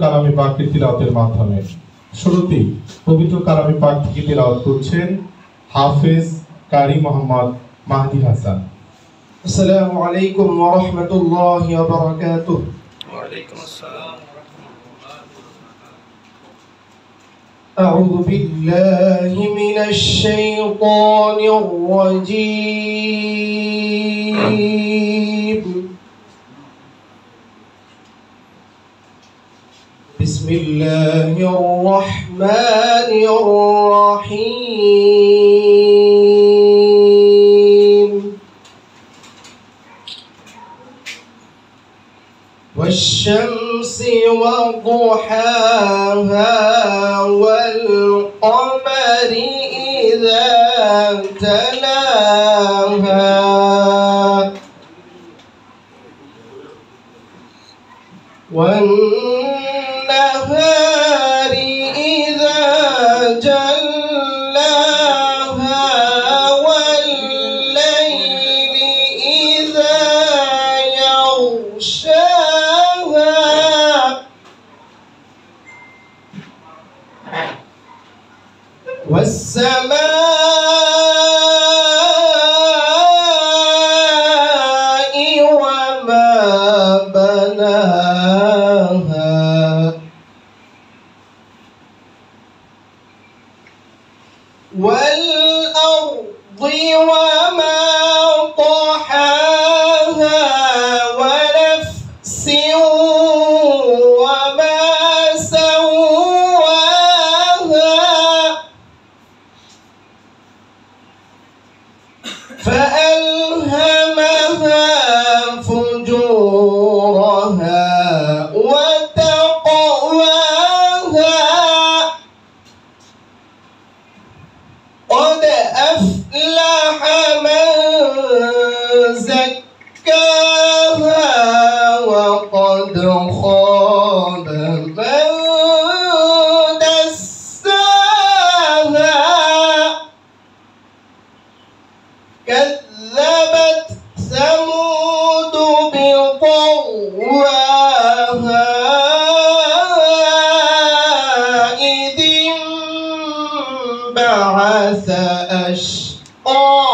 কালামে পাকের তিলাওয়াতের মাধ্যমে। শুরুতে পবিত্র কালামে পাক থেকে তিলাওয়াত করছেন হাফেজ কারি মোহাম্মদ মাহদি হাসান। আসসালামু আলাইকুম ওয়া রাহমাতুল্লাহি ওয়া বারাকাতুহু। ওয়া আলাইকুম আসসালাম। أعوذ بالله من الشيطان الرجيم. بسم الله الرحمن الرحيم. والشمس وضحاها والقمر إذا تلاها والنهار إذا جلاها والليل إذا يغشاها والسماء وما بناها والأرض وما طحاها ونفس وما سواها فألهمها فجورها وتقواها قد أفلح من زكاها وقد خاب من دساها كذبت ثمود بطغواها إذ انبعث أشقاها